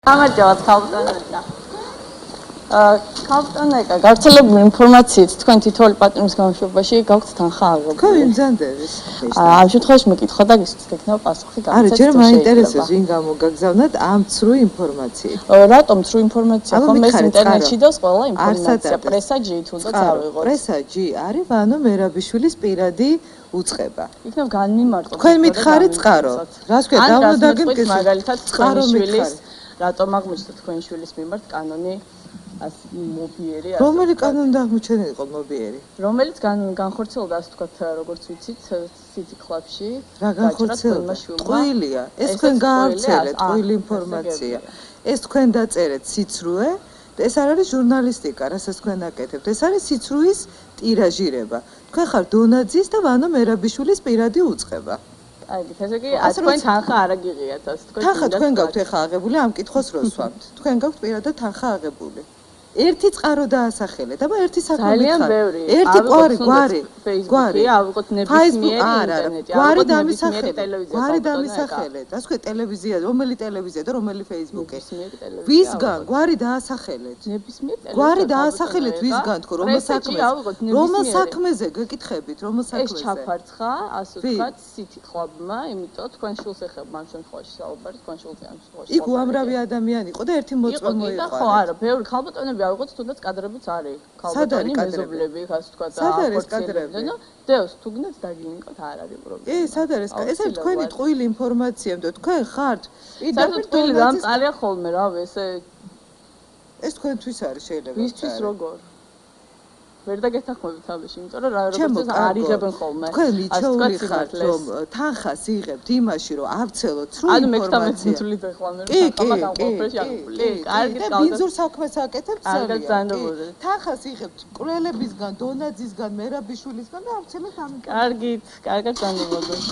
გამარჯობათ ქალბატონებო. ქალბატონებო, გავრცელებული ინფორმაციით თქვენ თითოეული პატიმრის გამოშვებაში გაქვთ თანხა აღებული. ხო, იმძანდების. ამ შემთხვევაში მეკითხა და გისურვებთ იქნება პასუხი გაცემა. არა, ჯერ მაინტერესებს ვინ გამოგაგზავნათ ამ ცრუ ინფორმაციით. რატომ ცრუ ინფორმაცია? ხომ ეს ინტერნეტში დავს ყველა ინფორმაცია, პრესა G თუნდაც ავიღოთ. პრესა G არის ვანო მერაბიშვილის პირადი უწყება. იქნებ განმიმარტოთ. თქვენ მითხარით წყარო. რას ქვია, დავნოდაგემ მაგალითად თქვენი შვილის რატომ აღმოჩნდა თქვენი შვილის მიმართ კანონი მობიერი ასე. რომელი კანონი აღმოჩენილიყო მობიერი? რომელიც განხორციელდა ასე ვთქვათ, როგორც ვიცით, City Club-ში. რა განხორციელდა? ტყუილია. ეს თქვენ გაავრცელეთ, ტყუილი ინფორმაცია. ეს თქვენ დაწერეთ სიცრუე და ეს არ არის ჟურნალისტიკა, რასაც თქვენ აკეთებთ. ეს არის სიცრუის ტირაჟირება. თქვენ ხარ დონაძის და ვანო მერაბიშვილის პირადი უწყება. აიგეთ, ესე იგი, თქვენ თანხა არ აგიღიათ, ასე თქვენ. თანხა თქვენ გაქვთ ეხა აღებული, ამ კითხვას რო სვამთ. თქვენ გაქვთ პირადად თანხა აღებული. ერთი წყარო დაასახელეთ, აბა ერთი საქმე მითხარ. ძალიან ბევრი. ერთი გვარი. ავიღოთ ნებისმიერი ინტერნეტი, გვარი დამისახელეთ. გვარი დამისახელეთ. ასე ვქო ტელევიზია, რომელი ტელევიზია და რომელი Facebook-ი. ვისგან გვარი დაასახელეთ. ნებისმიერი გვარი დაასახელეთ ვისგან თქო, რომელ საქმეზე. რომელ საქმეზე გეკითხებით, რომელ საქმეზე. ეს ჩაფარცხა, ასე ვთქვათ, City Club-მა, იმიტომ თქვენ შულს ეხება ამ შემთხვევაში საუბარი, თქვენ შულზე ამ შემთხვევაში. იქ უამრავი ადამიანი იყო და ერთი მოწვე მოიყარა. ხო, არა, ბევრი ქალბატონები ავიღოთ, თუნდაც კადრებიც არის. ქალბატონი მეზობლები, ასე ვთქვათ, ახორციელებენ. დევს, თუ გინდათ დაგინიკოთ, არ არის პრობლემა. ეს არის, ეს არის თქვენი ტყუილი ინფორმაცია, და თქვენ ხართ. საერთოდ ტყუილი დამწარია ხოლმე, რავი, ეს თქვენთვის არის შეიძლება. ვისთვის როგორ? ვერ დაგეთანხმებით ამაში, იმიტომ რომ როგორც არიღებენ ხოლმე. თქვენ მიჩეული ხართ, რომ თანხას იღებთ იმაში, რომ ავრცელოთ სრულ ინფორმაციას. ანუ მე-15 წლით ახლა მე რომ კონფერენციაში აღებული. კარგი, და ბინძურ საქმეს აკეთებთ ძალიან. ძალიან. თანხას იღებთ კვლელებისგან, დონაძისგან, მერაბიშვილისგან და ავრცელეთ ამ. კარგით, კარგად განვაგონოთ.